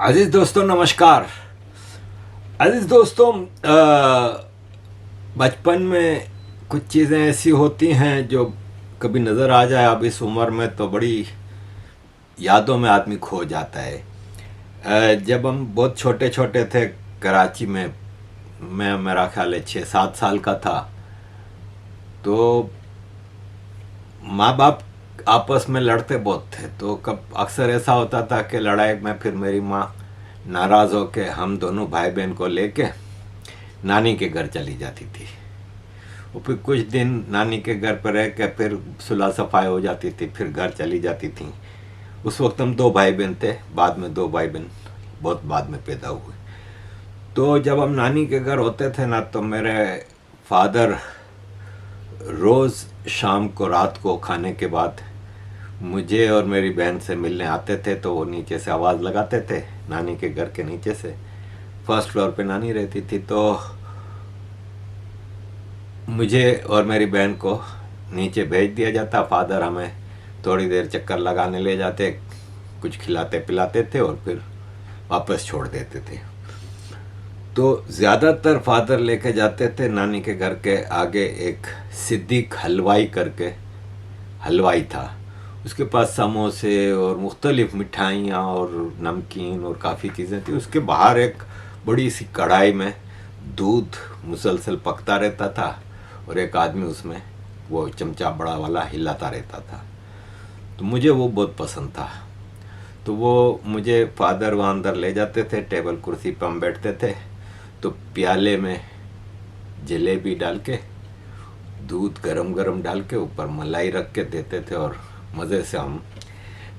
अजीज दोस्तों नमस्कार। अजीज दोस्तों, बचपन में कुछ चीज़ें ऐसी होती हैं जो कभी नज़र आ जाए। अब इस उम्र में तो बड़ी यादों में आदमी खो जाता है। जब हम बहुत छोटे छोटे थे, कराची में मैं मेरा ख्याल है 6-7 साल का था, तो माँ बाप आपस में लड़ते बहुत थे। तो कब अक्सर ऐसा होता था कि लड़ाई में फिर मेरी माँ नाराज़ हो के हम दोनों भाई बहन को लेके नानी के घर चली जाती थी। वो फिर कुछ दिन नानी के घर पर रह के फिर सुलह सफाई हो जाती थी, फिर घर चली जाती थी। उस वक्त हम 2 भाई बहन थे, बाद में 2 भाई बहन बहुत बाद में पैदा हुए। तो जब हम नानी के घर होते थे ना, तो मेरे फादर रोज़ शाम को रात को खाने के बाद मुझे और मेरी बहन से मिलने आते थे। तो वो नीचे से आवाज़ लगाते थे, नानी के घर के नीचे से। फर्स्ट फ्लोर पे नानी रहती थी, तो मुझे और मेरी बहन को नीचे भेज दिया जाता। फादर हमें थोड़ी देर चक्कर लगाने ले जाते, कुछ खिलाते पिलाते थे और फिर वापस छोड़ देते थे। तो ज़्यादातर फादर लेके जाते थे नानी के घर के आगे एक सिद्दीक हलवाई करके हलवाई था। उसके पास समोसे और मुख्तलिफ़ मिठाइयाँ और नमकीन और काफ़ी चीज़ें थी। उसके बाहर एक बड़ी सी कढ़ाई में दूध मुसलसल पकता रहता था और एक आदमी उसमें वो चमचा बड़ा वाला हिलाता रहता था। तो मुझे वो बहुत पसंद था। तो वो मुझे फादर वहाँ अंदर ले जाते थे, टेबल कुर्सी पर हम बैठते थे, तो प्याले में जलेबी डाल के, दूध गरम गरम डाल के ऊपर मलाई रख के देते थे और मज़े से हम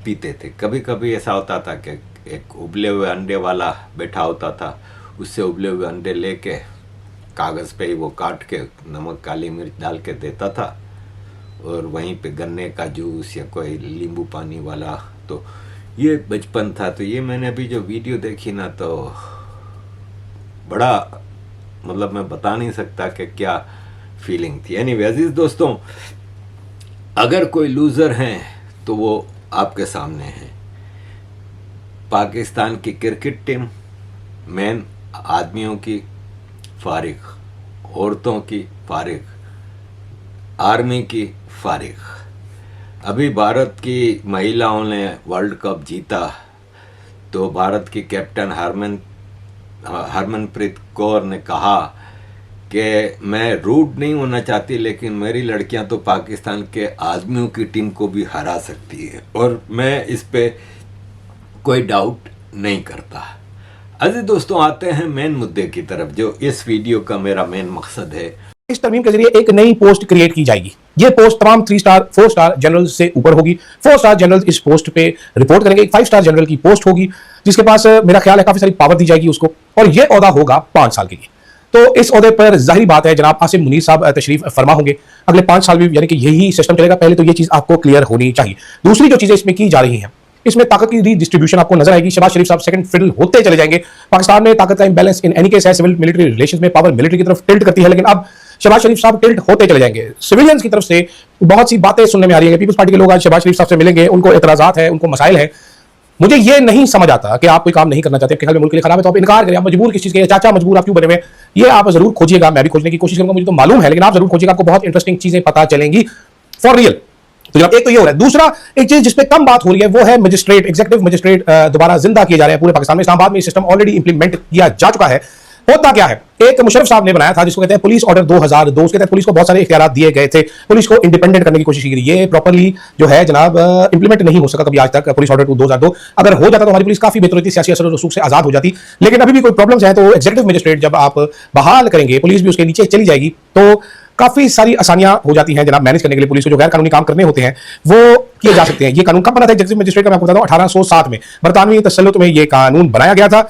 पीते थे। कभी कभी ऐसा होता था कि एक उबले हुए अंडे वाला बैठा होता था, उससे उबले हुए अंडे लेके कागज़ पे ही वो काट के नमक काली मिर्च डाल के देता था, और वहीं पे गन्ने का जूस या कोई नींबू पानी वाला। तो ये बचपन था। तो ये मैंने अभी जो वीडियो देखी ना, तो बड़ा मतलब मैं बता नहीं सकता कि क्या फीलिंग थी। एनीवे अजीज दोस्तों, अगर कोई लूज़र हैं तो वो आपके सामने हैं। पाकिस्तान की क्रिकेट टीम मेन आदमियों की फारिग, औरतों की फारिग, आर्मी की फारिग। अभी भारत की महिलाओं ने वर्ल्ड कप जीता, तो भारत की कैप्टन हरमनप्रीत कौर ने कहा कि मैं रूड नहीं होना चाहती, लेकिन मेरी लड़कियां तो पाकिस्तान के आदमियों की टीम को भी हरा सकती है, और मैं इस पे कोई डाउट नहीं करता। अजीज दोस्तों, आते हैं मेन मुद्दे की तरफ, जो इस वीडियो का मेरा मेन मकसद है। इस तरमीम के जरिए एक नई पोस्ट क्रिएट की जाएगी। ये पोस्ट तमाम 3 स्टार 4 स्टार जनरल से ऊपर होगी। 4 स्टार जनरल इस पोस्ट पे रिपोर्ट करेंगे। एक 5 स्टार जनरल की पोस्ट होगी, जिसके पास मेरा ख्याल है काफी सारी पावर दी जाएगी उसको, और ये ओहदा होगा 5 साल के लिए। तो इस ओहदे पर जाहिर बात है जनाब आसिम मुनीर साहब तशरीफ फरमा होंगे। अगले 5 साल भी यानी कि यही सिस्टम चलेगा। पहले तो ये चीज आपको क्लियर होनी चाहिए। दूसरी जो चीजें इसमें की जा रही हैं, इसमें ताकत की रीडिस्ट्रीब्यूशन आपको नजर आएगी। शहबाज शरीफ साहब सेकंड फिडल होते चले जाएंगे। पाकिस्तान में ताकत का इंबैलेंस इन एनी केस है। सिविल मिलिट्री रिलेशंस में पावर मिलिट्री की तरफ टिल्ट करती है, लेकिन अब शहबाज शरीफ साहब टिल्ट होते चले जाएंगे। सिविलियंस की तरफ से बहुत सी बातें सुनने में आ रही है। पीपल्स पार्टी के लोग आज शहबाज शरीफ साहब से मिलेंगे, उनको एतराजात है, उनको मसाइल है। मुझे ये नहीं समझ आता कि आप कोई काम नहीं करना चाहते, आपके ख्याल में मुल्क के लिए खराब है, तो आप इनकार करें। आप मजबूर किस चीज के? चाचा मजबूर आप क्यों बने हुए? ये आप जरूर खोजिएगा, मैं भी खोजने की कोशिश करूंगा, मुझे तो मालूम है, लेकिन आप जरूर खोजिएगा, आपको बहुत इंटरेस्टिंग चीजें पता चलेंगी फॉर रियल। तो जनाब एक तो ये हो रहा है। दूसरा एक चीज जिसपे कम बात हो रही है वो है मजिस्ट्रेट, एग्जीक्यूटिव मजिस्ट्रेट दोबारा जिंदा किए जा रहे हैं पूरे पाकिस्तान में। इस्लामाबाद में सिस्टम ऑलरेडी इंप्लीमेंट किया जा चुका है। होता क्या है, एक मुशर्रफ साहब ने बनाया था जिसको कहते हैं पुलिस ऑर्डर 2002। उसके तहत पुलिस को बहुत सारे इख्तियारात दिए गए थे, पुलिस को इंडिपेंडेंट करने की कोशिश की गई। ये प्रॉपर्ली जो है जनाब इंप्लीमेंट नहीं हो सका कभी आज तक पुलिस ऑर्डर 2002। अगर हो जाता तो हमारी पुलिस काफी बेहतर होती, सियासी असर और रसूख से आजाद हो जाती। लेकिन अभी भी कोई प्रॉब्लम्स है, तो एग्जीक्यूटिव मजिस्ट्रेट जब आप बहाल करेंगे, पुलिस भी उसके नीचे चली जाएगी, तो काफी सारी आसानियां हो जाती हैं जनाब मैनेज करने के लिए। पुलिस को जो गैर कानूनी काम करने होते हैं वो किए जा सकते हैं। ये कानून कब बना था एग्जीक्यूटिव मजिस्ट्रेट का? मैं आपको बताता हूं, 1807 में बरतानवी तसल्लुत में ये कानून बनाया गया था।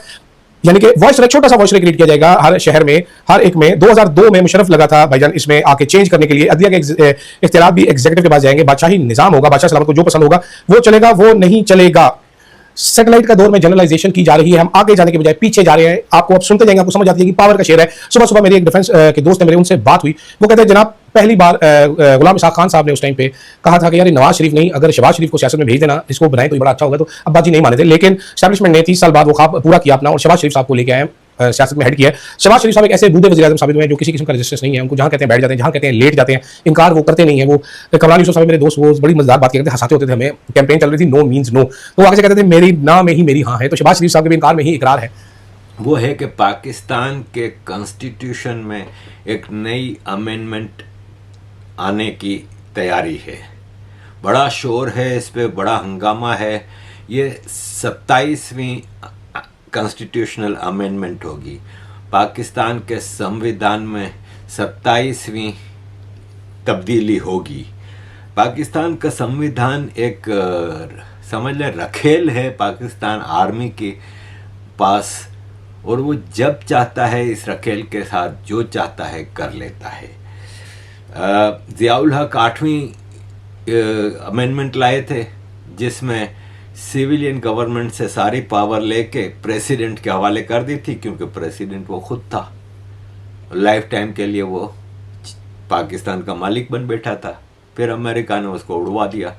यानी कि वॉइस छोटा सा वॉइस क्रिएट किया जाएगा हर शहर में, हर एक में। 2002 में मुशर्रफ लगा था भाईजान इसमें आके चेंज करने के लिए। अदलिया के इख्तियारात भी एग्जीक्यूटिव के पास जाएंगे। बादशाही निजाम होगा, बादशाह सलामत को जो पसंद होगा वो चलेगा, वो नहीं चलेगा। सैटेलाइट का दौर में जनरलाइजेशन की जा रही है, हम आगे जाने के बजाय पीछे जा रहे हैं। आपको अब सुनते जाएंगे, आपको समझ आती है कि पावर का शेयर है। सुबह सुबह मेरी एक डिफेंस के दोस्त है मेरे, उनसे बात हुई, वो कहते हैं जनाब पहली बार गुलाम इसहाक खान साहब ने उस टाइम पे कहा था कि यार नवाज शरीफ नहीं, अगर शहबाज शरीफ को सियासत में भेज देना, इसको बनाए तो बड़ा अच्छा होगा। तो अब्बास जी नहीं माने थे, लेकिन एस्टैब्लिशमेंट ने 30 साल बाद वो ख्वाब पूरा किया अपना और शहबाज शरीफ साहब को लेके आए, सियासत में हेड किया है। शहबाज शरीफ साहब एक ऐसे बूढ़े वज़ीर-ए-आज़म साबित हुए हैं जो किसी किस्म का रेजिस्टेंस नहीं है, उनको जहां कहते हैं बैठ जाते हैं, जहां कहते हैं लेट जाते हैं, इनकार वो करते नहीं है। वो कमरान यूसुफ साहब मेरे दोस्त, वो बड़ी मजेदार बात करते थे, हंसाते होते थे हमें। कैंपेन चल रही थी नो मींस नो, तो वो आगे से कहते थे मेरी ना में ही मेरी हाँ है। तो शहबाज शरीफ साहब के भी इनकार में ही इकरार है। वो है कि पाकिस्तान के कॉन्स्टिट्यूशन में एक नई अमेंडमेंट आने की तैयारी है। बड़ा शोर है इस पे, बड़ा हंगामा है। ये 27वीं कॉन्स्टिट्यूशनल अमेंडमेंट होगी। पाकिस्तान के संविधान में 27वीं तब्दीली होगी। पाकिस्तान का संविधान एक समझ लें रखेल है पाकिस्तान आर्मी के पास, और वो जब चाहता है इस रखेल के साथ जो चाहता है कर लेता है। ज़ियाउल हक 8वीं अमेंडमेंट लाए थे, जिसमें सिविलियन गवर्नमेंट से सारी पावर लेके प्रेसिडेंट के हवाले कर दी थी, क्योंकि प्रेसिडेंट वो खुद था, लाइफ टाइम के लिए वो पाकिस्तान का मालिक बन बैठा था। फिर अमेरिका ने उसको उड़वा दिया।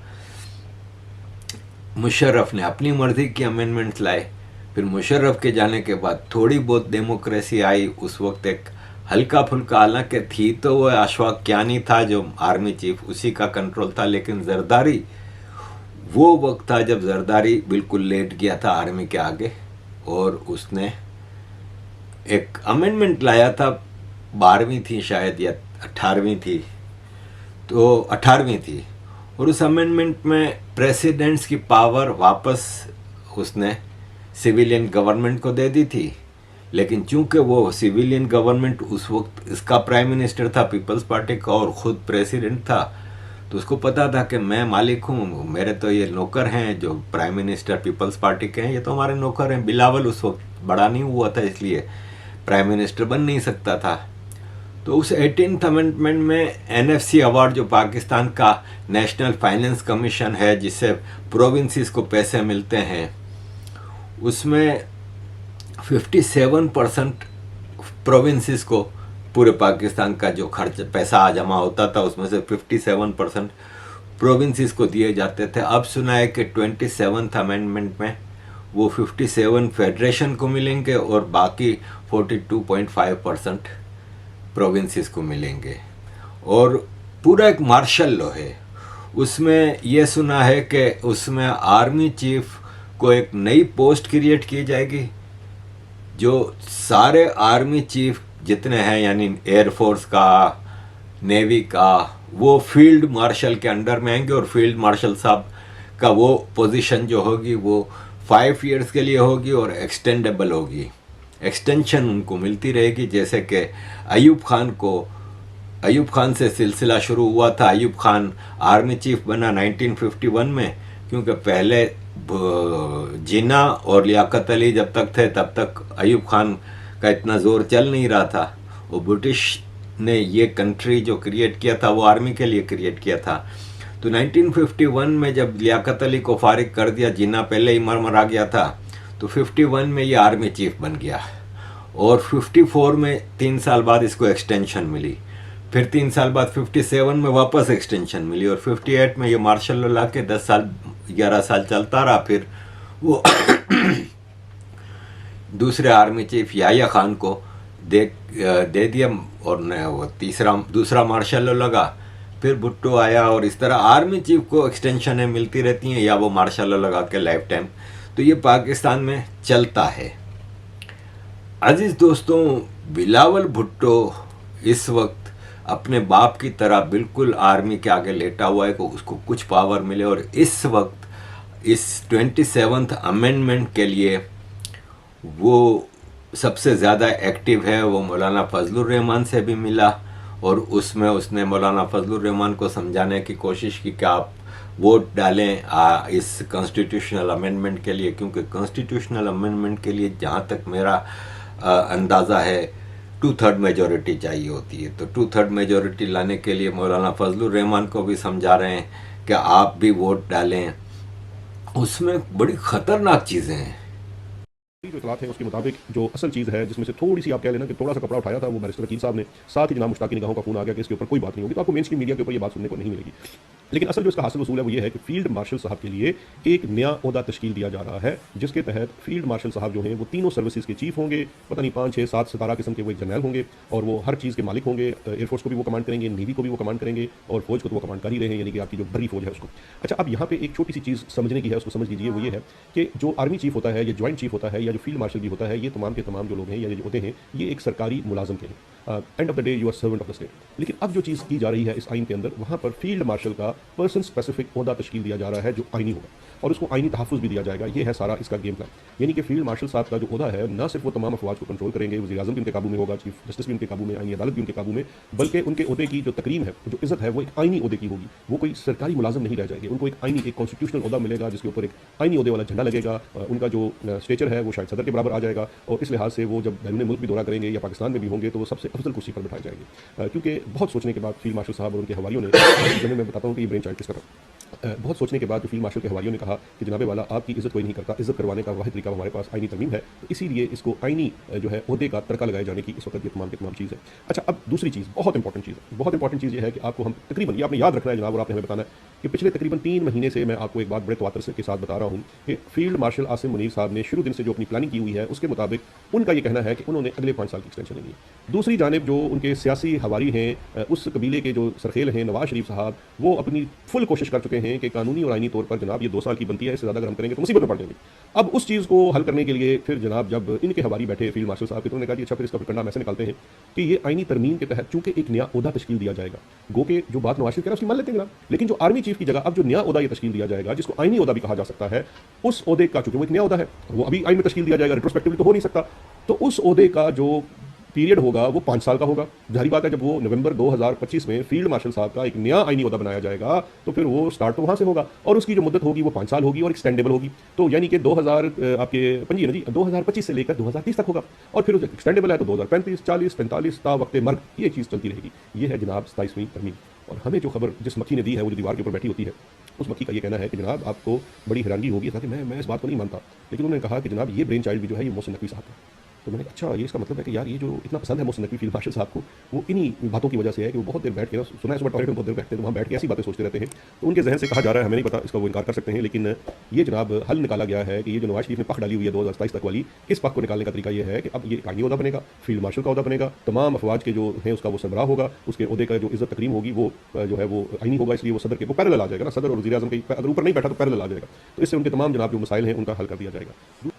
मुशर्रफ ने अपनी मर्जी की अमेंडमेंट्स लाए। फिर मुशर्रफ के जाने के बाद थोड़ी बहुत डेमोक्रेसी आई। उस वक्त एक हल्का फुल्का, हालांकि थी तो वो अशफाक कियानी था जो आर्मी चीफ, उसी का कंट्रोल था, लेकिन जरदारी वो वक्त था जब जरदारी बिल्कुल लेट गया था आर्मी के आगे, और उसने एक अमेंडमेंट लाया था। 12वीं थी शायद या 18वीं थी, तो 18वीं थी, और उस अमेंडमेंट में प्रेसिडेंट्स की पावर वापस उसने सिविलियन गवर्नमेंट को दे दी थी। लेकिन चूंकि वो सिविलियन गवर्नमेंट उस वक्त इसका प्राइम मिनिस्टर था पीपल्स पार्टी का और ख़ुद प्रेसिडेंट था, तो उसको पता था कि मैं मालिक हूँ, मेरे तो ये नौकर हैं जो प्राइम मिनिस्टर पीपल्स पार्टी के हैं, ये तो हमारे नौकर हैं। बिलावल उस वक्त बड़ा नहीं हुआ था, इसलिए प्राइम मिनिस्टर बन नहीं सकता था। तो उस 18th अमेंडमेंट में NFC अवार्ड, जो पाकिस्तान का नेशनल फाइनेंस कमीशन है जिससे प्रोविंसेस को पैसे मिलते हैं, उसमें 57% प्रोविंसेस को, पूरे पाकिस्तान का जो खर्च पैसा जमा होता था उसमें से 57% प्रोविंसेस को दिए जाते थे। अब सुना है कि 27th अमेंडमेंट में वो 57 फेडरेशन को मिलेंगे और बाकी 42.5% प्रोविंसेस को मिलेंगे। और पूरा एक मार्शल लॉ है। उसमें यह सुना है कि उसमें आर्मी चीफ को एक नई पोस्ट क्रिएट की जाएगी, जो सारे आर्मी चीफ जितने हैं, यानी एयरफोर्स का, नेवी का, वो फील्ड मार्शल के अंडर में आएंगे। और फील्ड मार्शल साहब का वो पोजीशन जो होगी वो 5 ईयर्स के लिए होगी और एक्सटेंडेबल होगी। एक्सटेंशन उनको मिलती रहेगी। जैसे कि अयूब खान से सिलसिला शुरू हुआ था। अयूब खान आर्मी चीफ बना 1951 में, क्योंकि पहले जिन्ना और लियाकत अली जब तक थे तब तक अयूब खान का इतना जोर चल नहीं रहा था। वो ब्रिटिश ने ये कंट्री जो क्रिएट किया था वो आर्मी के लिए क्रिएट किया था। तो 1951 में जब लियाकत अली को फारिग कर दिया, जिन्ना पहले ही मर गया था, तो 51 में ये आर्मी चीफ बन गया। और 54 में 3 साल बाद इसको एक्सटेंशन मिली। फिर 3 साल बाद 57 में वापस एक्सटेंशन मिली और 58 में ये मार्शल लॉ ला के 10 साल 11 साल चलता रहा। फिर वो दूसरे आर्मी चीफ याह्या खान को दे दिया और वो दूसरा मार्शल लॉ लगा। फिर भुट्टो आया और इस तरह आर्मी चीफ को एक्सटेंशनें मिलती रहती हैं या वो मार्शल लॉ लगा के लाइफ टाइम। तो ये पाकिस्तान में चलता है। अजीज दोस्तों, बिलावल भुट्टो इस वक्त अपने बाप की तरह बिल्कुल आर्मी के आगे लेटा हुआ है कि उसको कुछ पावर मिले। और इस वक्त इस 27th अमेंडमेंट के लिए वो सबसे ज़्यादा एक्टिव है। वो मौलाना फजलुर रहमान से भी मिला और उसमें उसने मौलाना फजलुर रहमान को समझाने की कोशिश की कि आप वोट डालें इस कॉन्स्टिट्यूशनल अमेंडमेंट के लिए, क्योंकि कॉन्स्टिट्यूशनल अमेंडमेंट के लिए जहाँ तक मेरा अंदाज़ा है 2/3 मेजॉरिटी चाहिए होती है। तो 2/3 मेजॉरिटी लाने के लिए मौलाना फजलुर रहमान को भी समझा रहे हैं कि आप भी वोट डालें उसमें बड़ी खतरनाक चीज़ें हैं। जो इतलात है उसके मुताबिक जो असल चीज़ है जिसमें से थोड़ी सी आप कह लेना कि थोड़ा सा कपड़ा उठाया था वो बैरिस्टर वकील साहब ने, साथ ही जनाब मुश्ताक की निगाहों का फ़ोन आ गया कि इसके ऊपर कोई बात नहीं होगी, तो आपको मेन स्ट्रीम मीडिया के ऊपर ये बात सुनने को नहीं मिलेगी। लेकिन असल जो इसका हासिल वसूल है वो ये है कि फील्ड मार्शल साहब के लिए एक नया ओहदा तश्कील दिया जा रहा है, जिसके तहत फील्ड मार्शल साहब जो हैं वो तीनों सर्विसेज के चीफ होंगे, पता नहीं 5, 6, 7 सितारा किस्म के वो एक जनरल होंगे, और वो हर चीज़ के मालिक होंगे। एयरफोर्स को भी वो कमांड करेंगे, नेवी को भी वो कमांड करेंगे, और फौज को तो वो कमांड कर ही रहे हैं, यानी कि आपकी जो बरी फौज है उसको। अच्छा, अब यहाँ पे एक छोटी सी चीज़ समझने की है, उसको समझ लीजिए। वो ये है कि जो आर्मी चीफ होता है या ज्वाइंट चीफ होता है या जो फील्ड मार्शल भी होता है, ये तमाम के तमाम जो लोग हैं या जो होते हैं, ये एक सरकारी मुलाजम के हैं। End of the day you are servant of the state. लेकिन अब जो चीज़ की जा रही है इस आइन के अंदर, वहाँ पर फील्ड मार्शल का पर्सन स्पेसिफिक ओहदा तश्कील दिया जा रहा है जो आइनी होगा, और उसको आइनी तहफ़्फ़ुज़ भी दिया जाएगा। ये है सारा इसका गेम प्लान। यानी कि फील्ड मार्शल साहब का जो ओहदा है, ना सिर्फ वो तमाम अफवाज को कंट्रोल करेंगे, वज़ीर-ए-आज़म भी उनके काबू में होगा, चीफ जस्टिस भी उनके काबू में, आइनी अदालत भी उनके काबू में, बल्कि उनके ओहदे की जो तकरीम है, जो इज़्ज़त है, वो एक आइनी ओहदे की होगी। वो कोई सरकारी मुलाजिम नहीं रह जाएंगे, उनको एक आइनी, एक कॉन्स्टिट्यूशनल ओहदा मिलेगा जिसके ऊपर एक आइनी ओहदे वाला झंडा लगेगा। उनका जो स्टेचर है वो शायद सदर के बराबर आ जाएगा, और इस लिहाज से वो जब बैरून मुल्क भी दौरा करेंगे या पाकिस्तान में भी होंगे तो वो सबसे अफजल कुर्सी पर बैठाए जाएंगे। क्योंकि बहुत सोचने के बाद फील्ड मार्शल साहब और उनके हवारियों ने, जिन्हें मैं बताता हूँ कि ये ब्रेन चाइल्ड किसका था, बहुत सोचने के बाद जो फील्ड मार्शल के हवारियों ने कहा कि जनाबे वाला आपकी इज्जत कोई नहीं करता, इज्जत करवाने का वाहिद तरीका हमारे पास आइनी तरमीम है, तो इसीलिए इसको आइनी जो है ओहदे का तड़का लगाए जाने की इस वक्त ये तमाम की तमाम चीज़ है। अच्छा, अब दूसरी चीज़, बहुत इंपॉर्टेंट चीज़ है, बहुत इंपॉर्टेंट चीज़ ये है कि आपको हम तकरीबन, ये आपने याद रखना है जनाब, और आपने हमें बताना है कि पिछले तकरीबन 3 महीने से मैं आपको एक बात बड़े तवातर के साथ बता रहा हूँ कि फील्ड मार्शल आसिम मुनीर साहब ने शुरू दिन से जो अपनी प्लानिंग की हुई है, उसके मुताबिक उनका ये कहना है कि उन्होंने अगले 5 साल की एक्सटेंशन लेनी है। दूसरी जानिब जो उनके सियासी हवारी हैं, उस कबीले के जो सरखेल हैं नवाज शरीफ साहब, वो अपनी फुल कोशिश कर चुके हैं कि कानूनी और आइनी तौर पर जनाब ये 2 साल की बनती है, इससे ज़्यादा अगर हम करेंगे तो मुसीबत में पड़ जाएंगे। अब उस चीज़ को हल करने के लिए फिर जनाब जब इनके हवारी बैठे फील्ड मार्शल साहब के, तो उन्होंने कहा कि अच्छा फिर इसका कंडा ऐसे निकालते हैं कि ये आइनी तरमीम के तहत चूंकि एक नया ओहदा तश्कील दिया जाएगा, गो के जो बात नवाज शरीफ कह रहा है उसकी मान लेते हैं जनाब, लेकिन जो आर्मी चीफ की जगह अब जो नया ओहदा ये तश्कील दिया जाएगा, जिसको आइनी ओहदा भी कहा जा सकता है, उस ओहदे का, चूंकि वो एक नया ओहदा है, वो अभी आइन में तश्कील दिया जाएगा, रिट्रोस्पेक्टिवली तो हो नहीं सकता, तो उस ओहदे का जो पीरियड होगा वो 5 साल का होगा। जाहिर बात है जब वो नवंबर 2025 में फील्ड मार्शल साहब का एक नया आइनी ओहदा बनाया जाएगा तो फिर वो स्टार्ट तो वहाँ से होगा, और उसकी जो मुद्दत होगी वो 5 साल होगी और एक्सटेंडेबल होगी। तो यानी कि 2000 आपके पंजी जी 2025 से लेकर 2030 तक होगा, और फिर एक्सटेंडेबल है तो 2035, 40, 45 ता वक्त मर्ग ये चीज़ चलती रहेगी। ये है जनाब 27वीं तरमीम। और हमें जो खबर जिस मक्खी ने दी है, वो जो दीवार के ऊपर बैठी होती है, उस मक्खी का ये कहना है कि जनाब आपको बड़ी हैरानगी होगी कि मैं इस बात को नहीं मानता, लेकिन उन्होंने कहा कि जनाब ये ब्रेन चाइल्ड भी जो है ये मोहसिन नकवी साहब का। तो मैंने अच्छा, ये इसका मतलब है कि यार ये जो इतना पसंद है मोहसिन नकवी फील्ड मार्शल साहब को, वो इन्हीं बातों की वजह से है कि वो बहुत देर बैठ के ना, सुना है सुबह टॉयलेट में बहुत देर बैठते हैं तो वहाँ बैठ के ऐसी बातें सोचते रहते हैं। तो उनके जहन से कहा जा रहा है, हमें नहीं पता, इसका वो इनकार कर सकते हैं, लेकिन ये जनाब हल निकाला गया है कि ये जो नवाज शरीफ ने पख डाली हुई है 2027 तक वाली, इस पख को निकालने का तरीका ये है कि अब ये आइनी ओहदा बनेगा, फील्ड मार्शल का ओहदा बनेगा, तमाम अफवाज के जो हैं उसका वो सरबराह होगा, उसके ओहदे का जो इज्जत तकरीम होगी वो जो है वो आइनी होगा, इसलिए वो सदर के वो पैरेलल आ जाएगा ना, सदर और वज़ीर-ए-आज़म के अगर ऊपर नहीं बैठा तो पैरेलल आ जाएगा। तो इससे उनके तमाम जनाब जो मसाइल हैं उनका हल कर दिया जाएगा।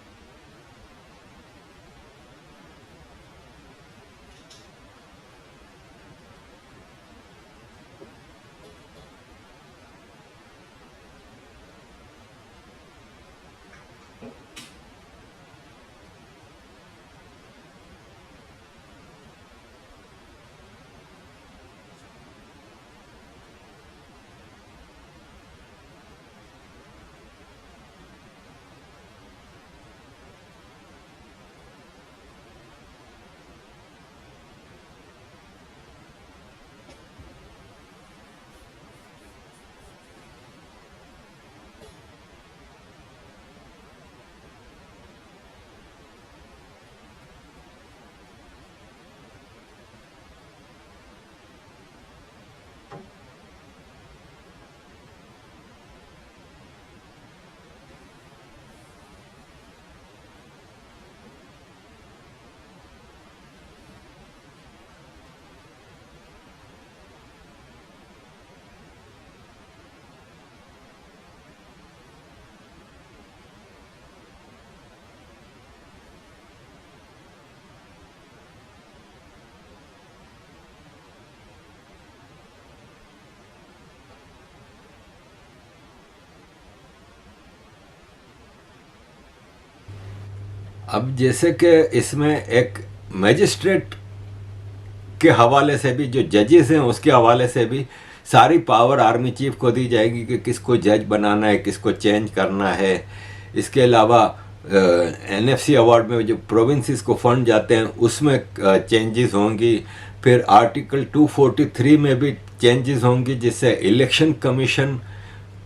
अब जैसे कि इसमें एक मैजिस्ट्रेट के हवाले से भी, जो जजेस हैं उसके हवाले से भी सारी पावर आर्मी चीफ को दी जाएगी कि किसको जज बनाना है, किसको चेंज करना है। इसके अलावा NFC अवार्ड में जो प्रोविंसेस को फंड जाते हैं उसमें चेंजेस होंगी। फिर आर्टिकल 243 में भी चेंजेस होंगी, जिससे इलेक्शन कमीशन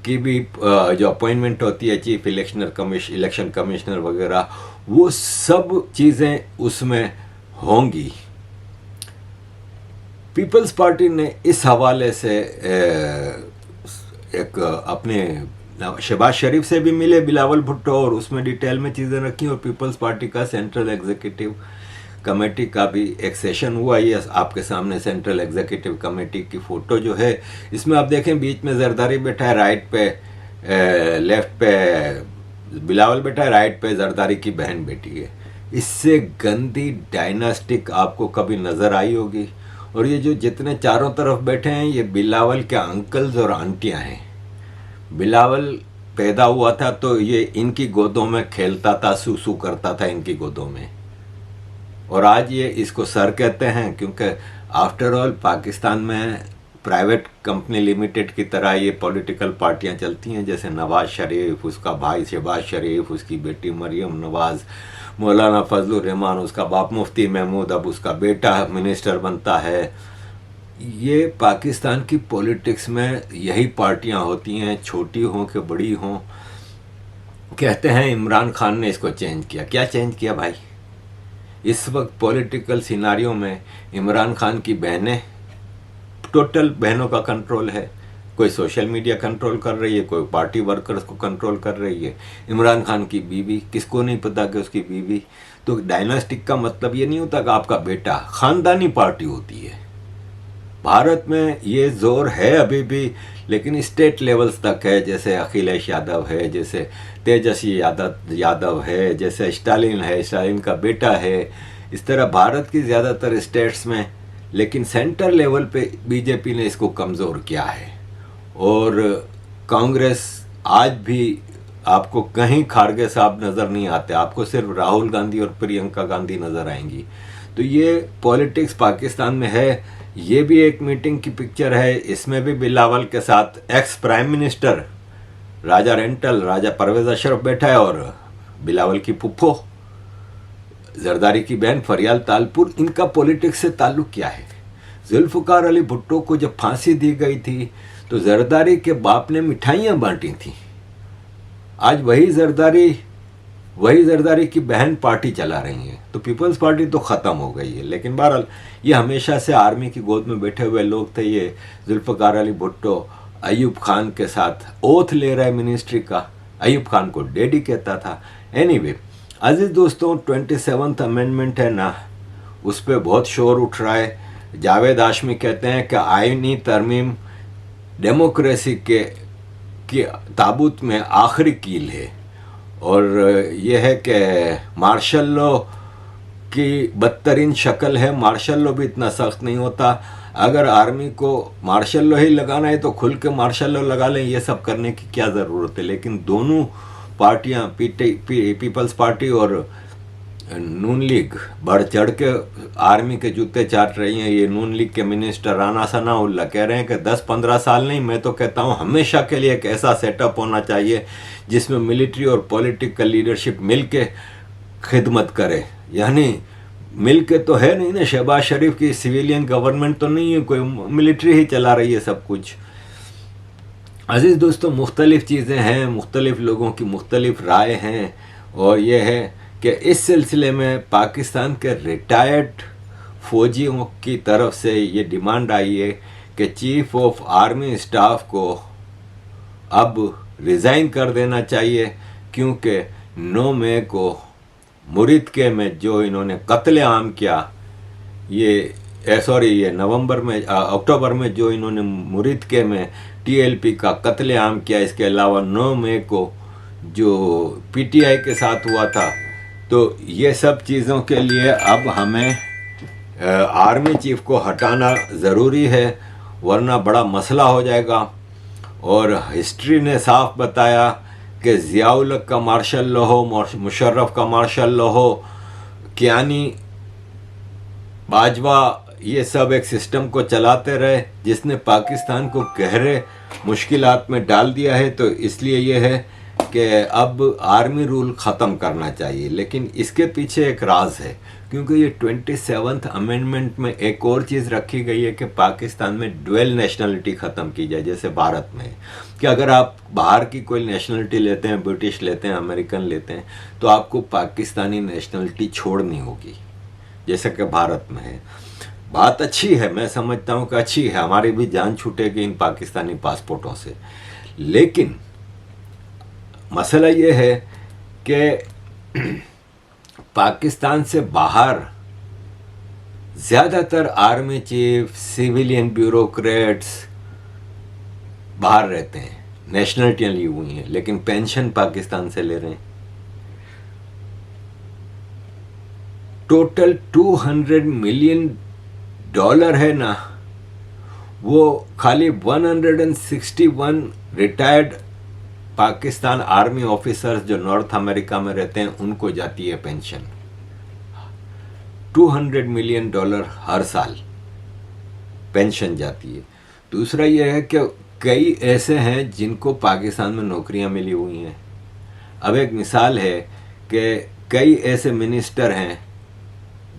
की भी जो अपॉइंटमेंट होती है, चीफ इलेक्शन कमिश्नर वगैरह, वो सब चीज़ें उसमें होंगी। पीपल्स पार्टी ने इस हवाले से एक अपने शहबाज शरीफ से भी मिले बिलावल भुट्टो, और उसमें डिटेल में चीज़ें रखी, और पीपल्स पार्टी का सेंट्रल एग्जीक्यूटिव कमेटी का भी एक सेशन हुआ। ये आपके सामने सेंट्रल एग्जीक्यूटिव कमेटी की फ़ोटो जो है, इसमें आप देखें बीच में जरदारी बैठा है, राइट पे लेफ्ट पे बिलावल बैठा है, राइट पे जरदारी की बहन बैठी है। इससे गंदी डायनास्टिक आपको कभी नज़र आई होगी? और ये जो जितने चारों तरफ बैठे हैं, ये बिलावल के अंकल्स और आंटियां हैं। बिलावल पैदा हुआ था तो ये इनकी गोदों में खेलता था, सूसू करता था इनकी गोदों में, और आज ये इसको सर कहते हैं, क्योंकि आफ्टर ऑल पाकिस्तान में प्राइवेट कंपनी लिमिटेड की तरह ये पॉलिटिकल पार्टियां चलती हैं, जैसे नवाज शरीफ, उसका भाई शहबाज शरीफ, उसकी बेटी मरियम नवाज, मौलाना फजलुर रहमान, उसका बाप मुफ्ती महमूद, अब उसका बेटा मिनिस्टर बनता है। ये पाकिस्तान की पॉलिटिक्स में यही पार्टियां होती हैं, छोटी हों कि बड़ी हों। कहते हैं इमरान खान ने इसको चेंज किया। क्या चेंज किया भाई? इस वक्त पॉलिटिकल सिनारियों में इमरान खान की बहनें, टोटल बहनों का कंट्रोल है। कोई सोशल मीडिया कंट्रोल कर रही है, कोई पार्टी वर्कर्स को कंट्रोल कर रही है। इमरान खान की बीवी, किसको नहीं पता कि उसकी बीवी। तो डायनास्टिक का मतलब ये नहीं होता कि आपका बेटा, खानदानी पार्टी होती है। भारत में ये जोर है अभी भी, लेकिन स्टेट लेवल्स तक है, जैसे अखिलेश यादव है, जैसे तेजस्वी यादव है, जैसे स्टालिन है, स्टालिन का बेटा है। इस तरह भारत की ज़्यादातर स्टेट्स में, लेकिन सेंटर लेवल पे बीजेपी ने इसको कमज़ोर किया है। और कांग्रेस आज भी आपको कहीं खारगे साहब नज़र नहीं आते, आपको सिर्फ राहुल गांधी और प्रियंका गांधी नज़र आएंगी। तो ये पॉलिटिक्स पाकिस्तान में है। ये भी एक मीटिंग की पिक्चर है, इसमें भी बिलावल के साथ एक्स प्राइम मिनिस्टर राजा रेंटल, राजा परवेज अशरफ बैठा है, और बिलावल की पुप्पो जरदारी की बहन फरियाल तालपुर। इनका पॉलिटिक्स से ताल्लुक क्या है? जुल्फ़िकार अली भुट्टो को जब फांसी दी गई थी तो जरदारी के बाप ने मिठाइयाँ बांटी थी। आज वही जरदारी की बहन पार्टी चला रही है। तो पीपल्स पार्टी तो ख़त्म हो गई है। लेकिन बहरहाल ये हमेशा से आर्मी की गोद में बैठे हुए लोग थे। ये जुल्फ़िकार अली भुट्टो अयूब खान के साथ ओथ ले रहा है मिनिस्ट्री का, अयूब खान को डैडी कहता था। एनीवे अजीज़ दोस्तों, 27th अमेंडमेंट है ना, उस पर बहुत शोर उठ रहा है। जावेद हाशमी कहते हैं कि आईनी तरमीम डेमोक्रेसी के ताबूत में आखिरी कील है, और यह है कि मार्शल लॉ की बदतरीन शक्ल है। मार्शल लॉ भी इतना सख्त नहीं होता। अगर आर्मी को मार्शल लॉ ही लगाना है तो खुल के मार्शल लॉ लगा लें, ये सब करने की क्या ज़रूरत है। लेकिन दोनों पार्टियां, पीपल्स पार्टी और नून लीग, बढ़ चढ़ के आर्मी के जूते चाट रही हैं। ये नून लीग के मिनिस्टर राना सनाउल्लाह कह रहे हैं कि 10-15 साल नहीं, मैं तो कहता हूँ हमेशा के लिए एक ऐसा सेटअप होना चाहिए जिसमें मिलिट्री और पॉलिटिकल लीडरशिप मिल के खिदमत करे। यानी मिल के तो है नहीं ना, शहबाज शरीफ की सिविलियन गवर्नमेंट तो नहीं है, कोई मिलिट्री ही चला रही है सब कुछ। अजीज़ दोस्तों, मुख्तलिफ़ चीज़ें हैं, मुख्तलिफ़ लोगों की मुख्तलिफ़ राय हैं, और ये है कि इस सिलसिले में पाकिस्तान के रिटायर्ड फ़ौजियों की तरफ से ये डिमांड आई है कि चीफ ऑफ आर्मी स्टाफ को अब रिज़ाइन कर देना चाहिए, क्योंकि 9 मई को मुरीदके में जो इन्होंने कत्लेआम किया, ये नवंबर में, अक्टूबर में जो इन्होंने मुरीदके में टीएलपी का कत्लेआम किया, इसके अलावा 9 मई को जो पीटीआई के साथ हुआ था, तो ये सब चीज़ों के लिए अब हमें आर्मी चीफ को हटाना ज़रूरी है, वरना बड़ा मसला हो जाएगा। और हिस्ट्री ने साफ बताया कि ज़ियाउल हक का मार्शल लॉ हो, मुशर्रफ का मार्शल लॉ हो, कियानी, बाजवा, ये सब एक सिस्टम को चलाते रहे जिसने पाकिस्तान को गहरे मुश्किलात में डाल दिया है। तो इसलिए ये है कि अब आर्मी रूल ख़त्म करना चाहिए। लेकिन इसके पीछे एक राज है, क्योंकि ये 27th अमेंडमेंट में एक और चीज़ रखी गई है कि पाकिस्तान में डुअल नेशनलिटी ख़त्म की जाए, जैसे भारत में कि अगर आप बाहर की कोई नेशनलिटी लेते हैं, ब्रिटिश लेते हैं, अमेरिकन लेते हैं, तो आपको पाकिस्तानी नेशनलिटी छोड़नी होगी, जैसे कि भारत में है। बात अच्छी है, मैं समझता हूँ कि अच्छी है, हमारी भी जान छूटेगी इन पाकिस्तानी पासपोर्टों से। लेकिन मसला ये है कि पाकिस्तान से बाहर ज़्यादातर आर्मी चीफ, सिविलियन ब्यूरोक्रेट्स बाहर रहते हैं, नेशनलिटियाँ ली हुई हैं, लेकिन पेंशन पाकिस्तान से ले रहे हैं। टोटल $200 मिलियन है ना, वो खाली 161 रिटायर्ड पाकिस्तान आर्मी ऑफिसर्स जो नॉर्थ अमेरिका में रहते हैं उनको जाती है पेंशन। $200 मिलियन हर साल पेंशन जाती है। दूसरा यह है कि कई ऐसे हैं जिनको पाकिस्तान में नौकरियां मिली हुई हैं। अब एक मिसाल है कि कई ऐसे मिनिस्टर हैं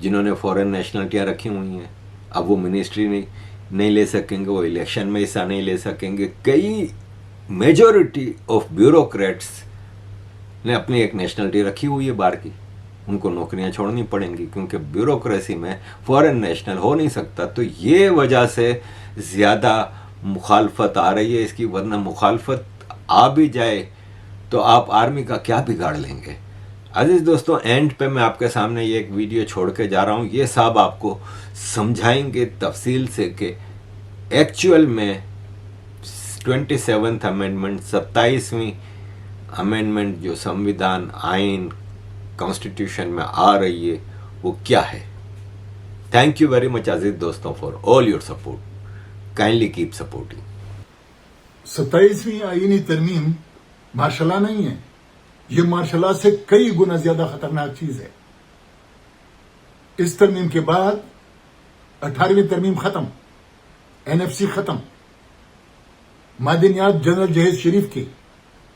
जिन्होंने फॉरेन नेशनलिटियाँ रखी हुई हैं, अब वो मिनिस्ट्री नहीं ले सकेंगे, वो इलेक्शन में हिस्सा नहीं ले सकेंगे। कई मेजॉरिटी ऑफ ब्यूरोक्रेट्स ने अपनी एक नेशनलिटी रखी हुई है बाहर की, उनको नौकरियां छोड़नी पड़ेंगी क्योंकि ब्यूरोक्रेसी में फॉरेन नेशनल हो नहीं सकता। तो ये वजह से ज़्यादा मुखालफत आ रही है इसकी, वरना मुखालफत आ भी जाए तो आप आर्मी का क्या बिगाड़ लेंगे। अजीज़ दोस्तों, एंड पे मैं आपके सामने ये एक वीडियो छोड़ के जा रहा हूँ, ये साहब आपको समझाएंगे तफसील से कि एक्चुअल में 27th अमेंडमेंट, 27वीं अमेंडमेंट जो संविधान, आइन, कॉन्स्टिट्यूशन में आ रही है वो क्या है। थैंक यू वेरी मच अजीज दोस्तों for all your support. Kindly keep supporting. 27वीं आईनी तरमीम मार्शला नहीं है, ये मार्शला से कई गुना ज्यादा खतरनाक चीज है। इस तरमीम के बाद 18वीं तरमीम खत्म, एनएफसी खत्म, मादनियात जनरल जहेज शरीफ की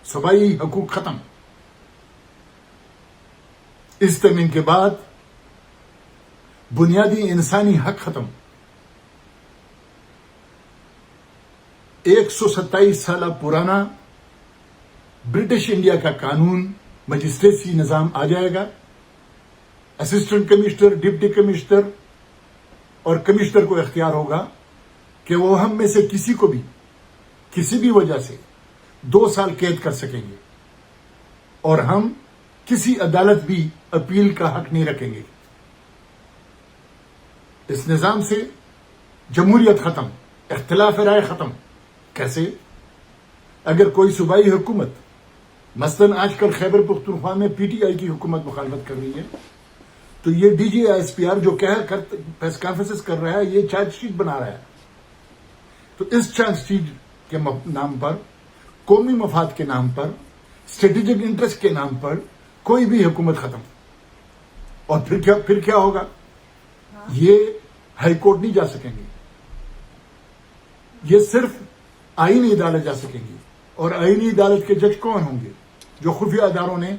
सूबाई हकूक खत्म। इस तरमीम के बाद बुनियादी इंसानी हक खत्म। 127 साल पुराना ब्रिटिश इंडिया का कानून मजिस्ट्रेसी निजाम आ जाएगा। असिस्टेंट कमिश्नर, डिप्टी कमिश्नर और कमिश्नर को इख्तियार होगा कि वो हम में से किसी को भी किसी भी वजह से 2 साल कैद कर सकेंगे और हम किसी अदालत भी अपील का हक नहीं रखेंगे। इस निजाम से जमहूरियत खत्म, इख्तिलाफ राय खत्म। कैसे? अगर कोई सूबाई हुकूमत, मसलन आजकल खैबर पख्तूनख्वा में पीटीआई की हुकूमत मुखालफत कर रही है, तो ये DGISPR जो प्रेस कॉन्फ्रेंसेस कर रहा है, ये चार्जशीट बना रहा है। तो इस चार्जशीट के नाम पर, कौमी मफाद के नाम पर, स्ट्रेटेजिक इंटरेस्ट के नाम पर कोई भी हुकूमत खत्म। और फिर क्या होगा? ये हाईकोर्ट नहीं जा सकेंगे, ये सिर्फ आईनी अदालत जा सकेंगी। और आईनी अदालत के जज कौन होंगे? जो खुफिया अदारों ने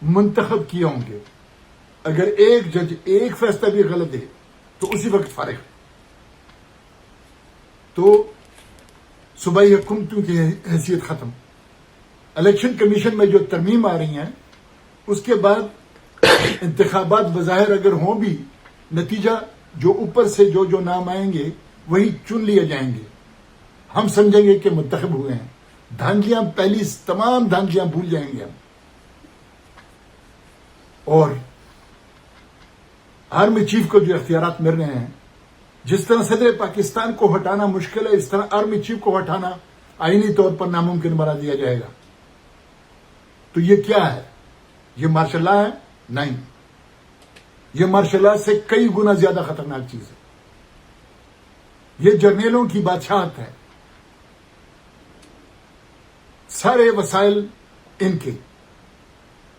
मुंतखब किए होंगे। अगर एक जज एक फैसला भी गलत दे तो उसी वक्त फारिग। तो सूबाई हुकूमतों की हैसियत खत्म। इलेक्शन कमीशन में जो तरमीम आ रही हैं, उसके बाद इंतखाबात बज़ाहिर अगर हों भी, नतीजा जो ऊपर से जो नाम आएंगे वही चुन लिए जाएंगे। हम समझेंगे कि मुंतखब हुए हैं। धांधलियां, पहली तमाम धांधलियां भूल जाएंगे हम। और आर्मी चीफ को जो इख्तियारात मिल रहे हैं, जिस तरह सदर पाकिस्तान को हटाना मुश्किल है, इस तरह आर्मी चीफ को हटाना आईनी तौर पर नामुमकिन बना दिया जाएगा। तो ये क्या है? ये मार्शल लॉ है? नहीं, ये मार्शल लॉ से कई गुना ज्यादा खतरनाक चीज है। ये जर्नेलों की बादशाहत है। सारे वसाइल इनके,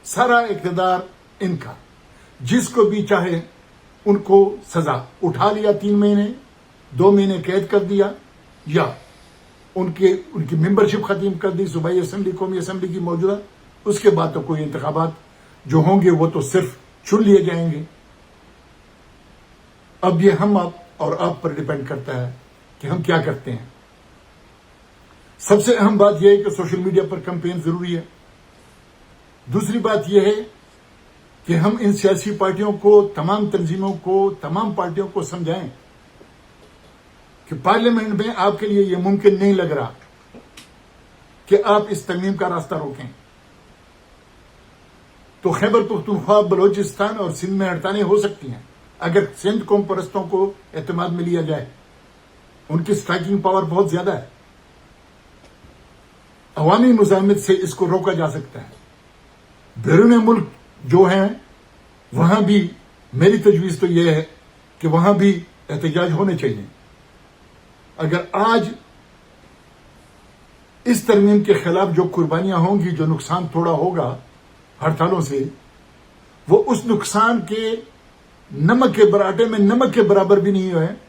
सारा इक़्तिदार इनका। जिसको भी चाहे उनको सजा उठा लिया, 3 महीने 2 महीने कैद कर दिया, या उनकी मेंबरशिप खत्म कर दी सूबाई असेंबली, कौमी असेंबली की मौजूदा। उसके बाद तो कोई इंतखाबात जो होंगे वो तो सिर्फ चुन लिए जाएंगे। अब ये हम और आप पर डिपेंड करता है कि हम क्या करते हैं। सबसे अहम बात यह है कि सोशल मीडिया पर कैंपेन जरूरी है। दूसरी बात यह है कि हम इन सियासी पार्टियों को, तमाम तंजीमों को, तमाम पार्टियों को समझाएं कि पार्लियामेंट में आपके लिए यह मुमकिन नहीं लग रहा कि आप इस तरमीम का रास्ता रोकें, तो खैबर पख्तूनख्वा, बलोचिस्तान और सिंध में हड़तालें हो सकती हैं अगर सिंध कौम परस्तों को एतमाद में लिया जाए। उनकी स्ट्राइकिंग पावर बहुत ज्यादा है। अवामी मुजाहिमत से इसको रोका जा सकता है। बैरून मुल्क जो हैं वहां भी मेरी तजवीज तो यह है कि वहां भी एहतजाज होने चाहिए। अगर आज इस तरमीम के खिलाफ जो कुर्बानियां होंगी, जो नुकसान थोड़ा होगा हड़तालों से, वो उस नुकसान के नमक के बराटे में नमक के बराबर भी नहीं है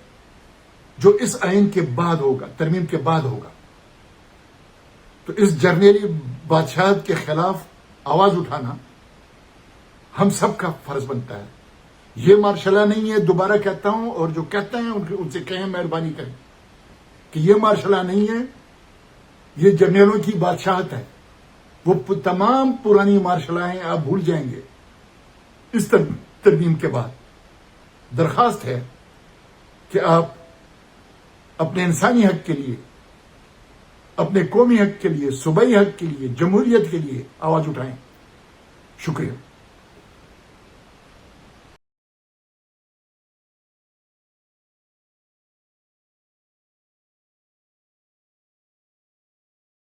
जो इस आइन के बाद होगा, तरमीम के बाद होगा। तो इस जर्नेली बादशाहत के खिलाफ आवाज उठाना हम सबका फर्ज बनता है। ये मार्शला नहीं है, दोबारा कहता हूं, और जो कहते हैं उनसे कहें, मेहरबानी करें कि ये मार्शला नहीं है, ये जर्नलों की बादशाहत है। वो तमाम पुरानी मार्शलाएं आप भूल जाएंगे इस तरमीम के बाद। दरखास्त है कि आप अपने इंसानी हक के लिए, अपने कौमी हक के लिए, सूबाई हक के लिए, जमहूरियत के लिए आवाज उठाएं। शुक्रिया।